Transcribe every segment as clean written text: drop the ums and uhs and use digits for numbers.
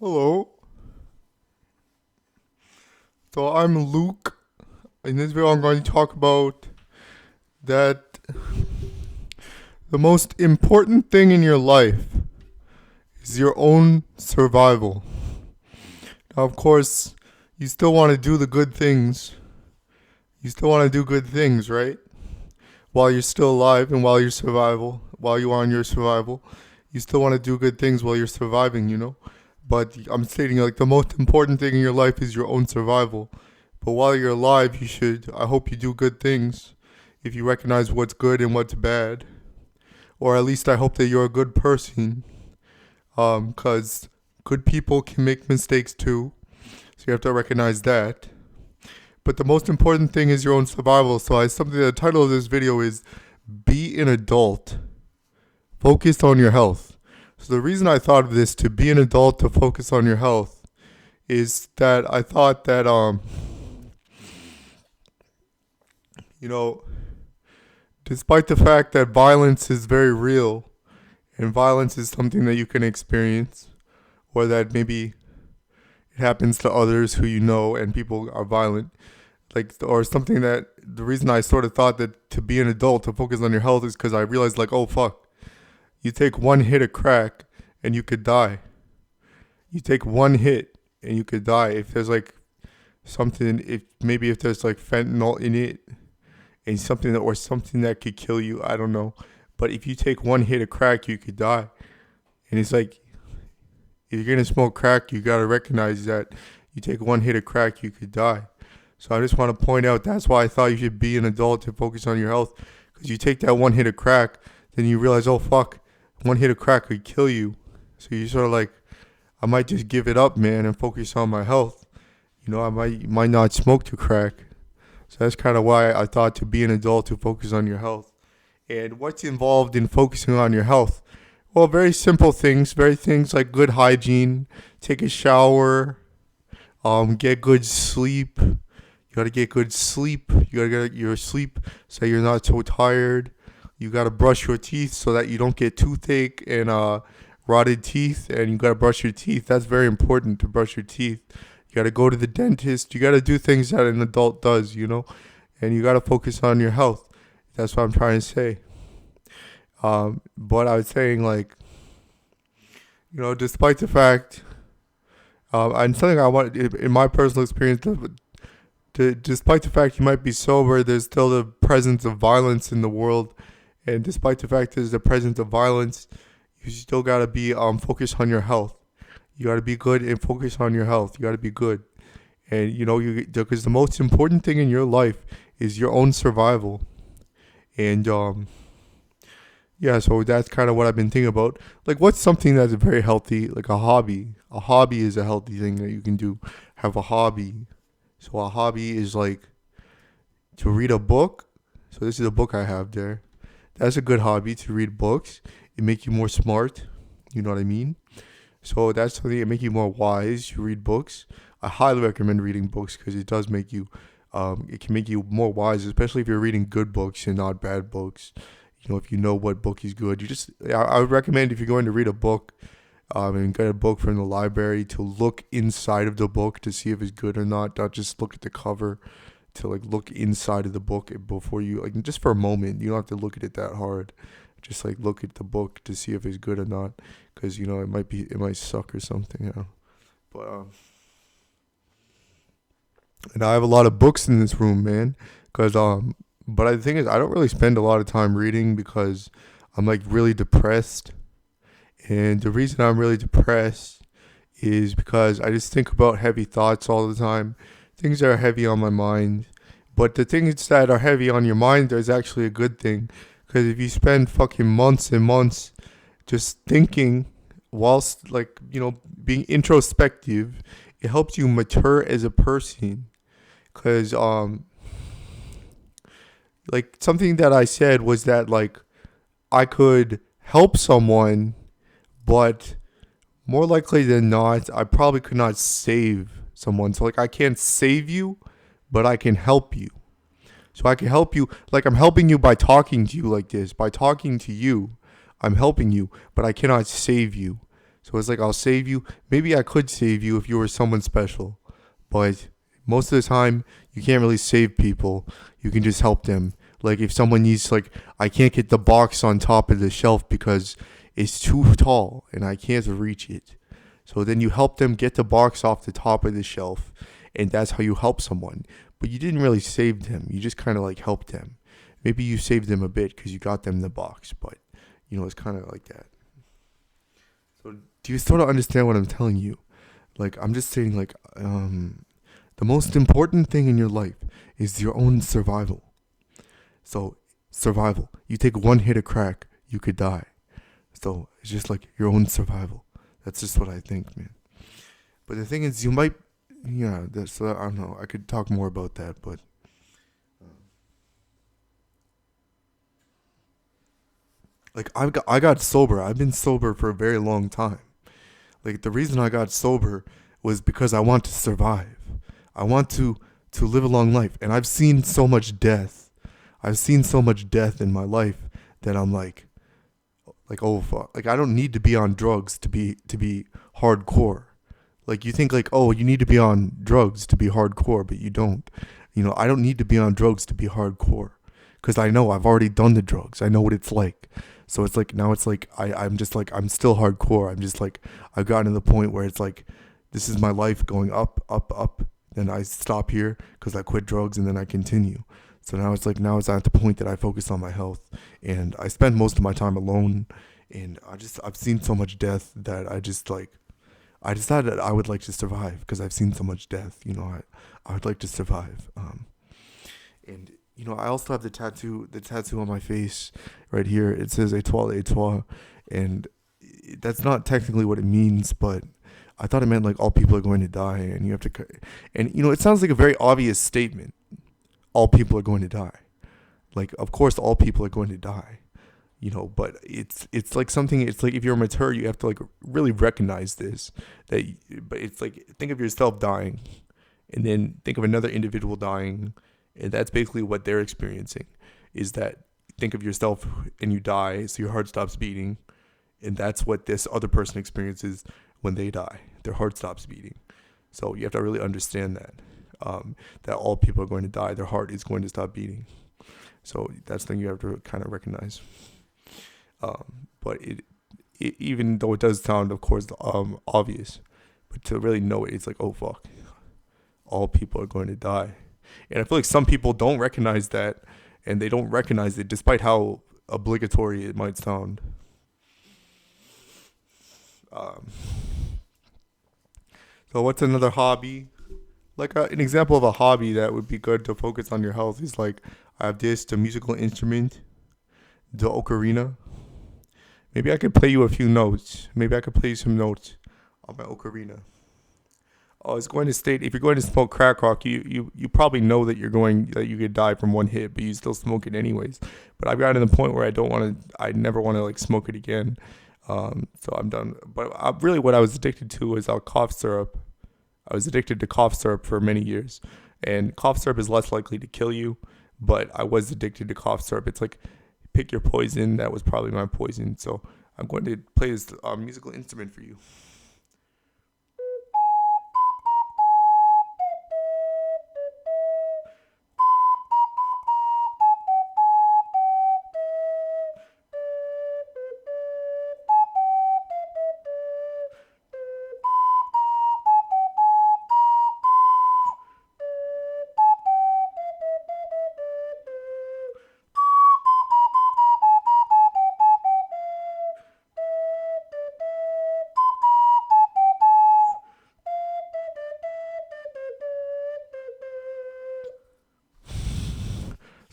Hello. So I'm Luke. In this video, I'm going to talk about that the most important thing in your life is your own survival. Now, of course, you still want to do the good things. You still want to do good things, right? While you're still alive and while you are on your survival, you still want to do good things while you're surviving. But I'm stating like the most important thing in your life is your own survival. But while you're alive, I hope you do good things if you recognize what's good and what's bad. Or at least I hope that you're a good person. Because good people can make mistakes too. So you have to recognize that. But the most important thing is your own survival. So the title of this video is Be an Adult. Focus on your health. So the reason I thought of this, to be an adult, to focus on your health, is that I thought that despite the fact that violence is very real and violence is something that you can experience, or that maybe it happens to others who you know and people are violent, or something, that the reason I sort of thought that to be an adult, to focus on your health, is because I realized, like, oh fuck, you take one hit of crack and you could die. You take one hit and you could die. If there's like something, if there's like fentanyl in it and something that could kill you, I don't know. But if you take one hit of crack, you could die. And it's like, if you're gonna smoke crack, you gotta recognize that you take one hit of crack, you could die. So I just want to point out, that's why I thought you should be an adult, to focus on your health. Because you take that one hit of crack, then you realize, oh fuck, one hit of crack could kill you. So you sort of like, I might just give it up, man, and focus on my health. I might not smoke to crack. So that's kind of why I thought to be an adult, to focus on your health. And what's involved in focusing on your health? Well, very simple things. Very things like good hygiene, take a shower, get good sleep. You gotta get good sleep. You gotta get your sleep so you're not so tired. You gotta brush your teeth so that you don't get toothache and rotted teeth. And you gotta brush your teeth. That's very important, to brush your teeth. You gotta go to the dentist. You gotta do things that an adult does, and you gotta focus on your health. That's what I'm trying to say. But I was saying, like, despite the fact, and something I want, in my personal experience, despite the fact you might be sober, there's still the presence of violence in the world. And despite the fact there's the presence of violence, you still gotta be focused on your health. You gotta be good and focus on your health. You gotta be good, and because the most important thing in your life is your own survival. And yeah, so that's kind of what I've been thinking about. Like, what's something that's very healthy, like a hobby? A hobby is a healthy thing that you can do. Have a hobby. So a hobby is like to read a book. So this is a book I have there. That's a good hobby, to read books. It makes you more smart. You know what I mean? So that's something that makes you more wise. You read books. I highly recommend reading books, because it does make you, it can make you more wise, especially if you're reading good books and not bad books. If you know what book is good, I would recommend, if you're going to read a book, and get a book from the library, to look inside of the book to see if it's good or not. Not just look at the cover, to like look inside of the book before you, like, just for a moment. You don't have to look at it that hard. Just like look at the book to see if it's good or not, because it might suck or something. But and I have a lot of books in this room, man. Because but the thing is, I don't really spend a lot of time reading, because I'm like really depressed. And the reason I'm really depressed is because I just think about heavy thoughts all the time. Things that are heavy on my mind. But the things that are heavy on your mind is actually a good thing. Because if you spend fucking months and months just thinking, whilst being introspective, it helps you mature as a person. Because like, something that I said was that, like, I could help someone, but more likely than not, I probably could not save someone. So like, I can't save you, but I can help you. So I can help you, like, I'm helping you by talking to you like this. By talking to you, I'm helping you, but I cannot save you. So it's like I'll save you. Maybe I could save you if you were someone special, but most of the time you can't really save people. You can just help them. Like if someone needs, like, I can't get the box on top of the shelf because it's too tall and I can't reach it. So then you help them get the box off the top of the shelf, and that's how you help someone. But you didn't really save them. You just kind of like helped them. Maybe you saved them a bit because you got them the box, but it's kind of like that. So do you sort of understand what I'm telling you? Like I'm just saying, like the most important thing in your life is your own survival. So survival. You take one hit of crack, you could die. So it's just like your own survival. That's just what I think, man. But the thing is, you might, that's, I don't know. I could talk more about that, but like I got sober. I've been sober for a very long time. Like the reason I got sober was because I want to survive. I want to live a long life, and I've seen so much death. I've seen so much death in my life that I'm like, oh fuck. Like I don't need to be on drugs to be hardcore. Like you think like, oh, you need to be on drugs to be hardcore, but you don't. I don't need to be on drugs to be hardcore, because I know I've already done the drugs. I know what it's like. So it's like now it's like I'm just like I'm still hardcore. I'm just like I've gotten to the point where it's like this is my life going up, up, up. Then I stop here because I quit drugs, and then I continue. So now it's at the point that I focus on my health, and I spend most of my time alone, and I've seen so much death that I decided I would like to survive because I've seen so much death. I would like to survive. And I also have the tattoo on my face right here. It says "Étoile, étoile," and that's not technically what it means, but I thought it meant like all people are going to die, and you have to. And it sounds like a very obvious statement. All people are going to die. Like, of course, all people are going to die. But it's like something. It's like if you're mature, you have to like really recognize this. But it's like think of yourself dying, and then think of another individual dying. And that's basically what they're experiencing, is that think of yourself and you die, so your heart stops beating. And that's what this other person experiences when they die. Their heart stops beating. So you have to really understand that all people are going to die. Their heart is going to stop beating. So that's the thing you have to kind of recognize. But it even though it does sound, of course, obvious, but to really know it, it's like, oh, fuck. All people are going to die. And I feel like some people don't recognize that, and they don't recognize it despite how obligatory it might sound. So what's another hobby? Like an example of a hobby that would be good to focus on your health is like I have the musical instrument, the ocarina. Maybe I could play you a few notes. Maybe I could play you some notes on my ocarina. Oh, it's going to state if you're going to smoke crack rock, you probably know that you could die from one hit, but you still smoke it anyways. But I've gotten to the point where I never want to like smoke it again. So I'm done. But really, what I was addicted to was cough syrup. I was addicted to cough syrup for many years, and cough syrup is less likely to kill you. But I was addicted to cough syrup. It's like pick your poison. That was probably my poison. So I'm going to play this musical instrument for you.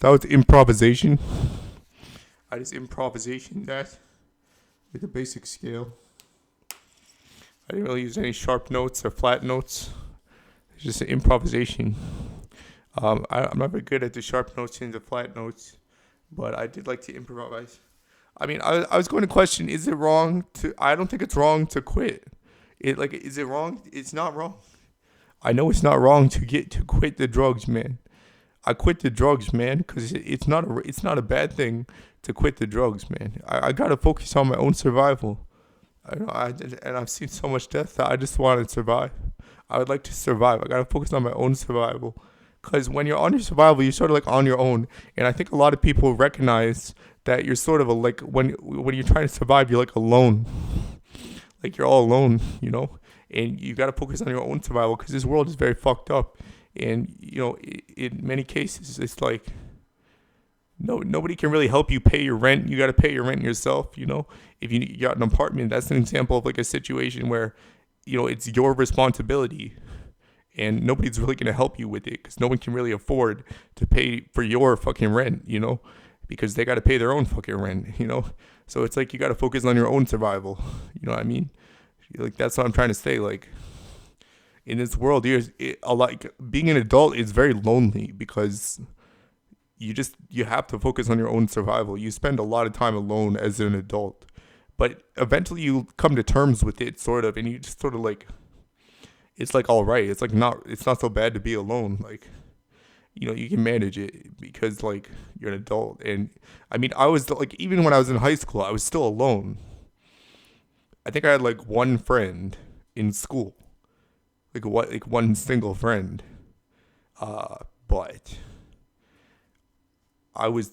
That was improvisation. I just improvisation that with a basic scale. I didn't really use any sharp notes or flat notes. It's just an improvisation. I'm not very good at the sharp notes and the flat notes, but I did like to improvise. I mean, I was going to question: is it wrong to? I don't think it's wrong to quit. Is it wrong? It's not wrong. I know it's not wrong to quit the drugs, man. I quit the drugs, man, because it's not a bad thing to quit the drugs, man. I gotta focus on my own survival. And I've seen so much death that I just want to survive. I would like to survive. I gotta focus on my own survival. Because when you're on your survival, you're sort of like on your own. And I think a lot of people recognize that you're sort of a, like when you're trying to survive, you're like alone. Like you're all alone, you know. And you gotta focus on your own survival because this world is very fucked up. And you know, in many cases, it's like nobody can really help you pay your rent. You got to pay your rent yourself. You know, if you got an apartment, that's an example of like a situation where, you know, it's your responsibility, and nobody's really gonna help you with it because no one can really afford to pay for your fucking rent. You know, because they got to pay their own fucking rent. You know, so it's like you got to focus on your own survival. You know what I mean? Like that's what I'm trying to say. Like in this world, like being an adult is very lonely because you have to focus on your own survival. You spend a lot of time alone as an adult, but eventually you come to terms with it, sort of, and you just sort of like it's like all right. It's not so bad to be alone. Like you know you can manage it because like you're an adult. And I mean I was like even when I was in high school I was still alone. I think I had like one friend in school, like one single friend. But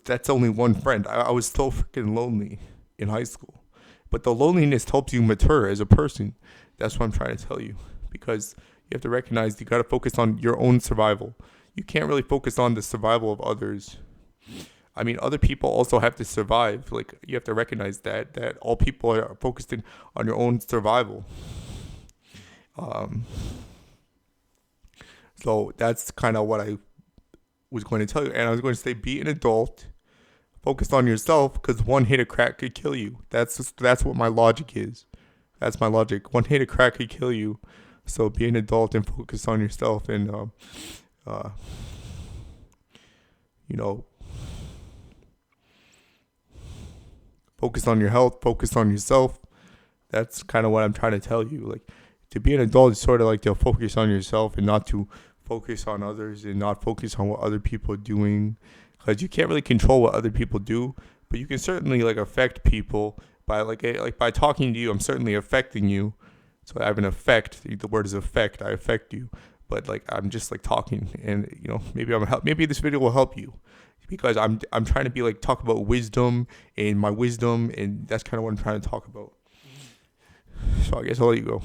that's only one friend. I was so freaking lonely in high school. But the loneliness helps you mature as a person. That's what I'm trying to tell you. Because you have to recognize you got to focus on your own survival. You can't really focus on the survival of others. I mean, other people also have to survive. Like you have to recognize that all people are focused on your own survival. Um, so that's kind of what I was going to tell you. And I was going to say, be an adult, focus on yourself, because one hit of crack could kill you. That's what my logic is. That's my logic. One hit of crack could kill you. So be an adult and focus on yourself, and uh, you know, focus on your health, focus on yourself. That's kind of what I'm trying to tell you. Like to be an adult is sort of like to focus on yourself and not to focus on others and not focus on what other people are doing, because you can't really control what other people do, but you can certainly like affect people by like by talking to you. I'm certainly affecting you, so I have an effect. The word is effect. I affect you, but like I'm just like talking, and you know maybe this video will help you because I'm trying to be like talk about wisdom and my wisdom, and that's kind of what I'm trying to talk about. So I guess I'll let you go.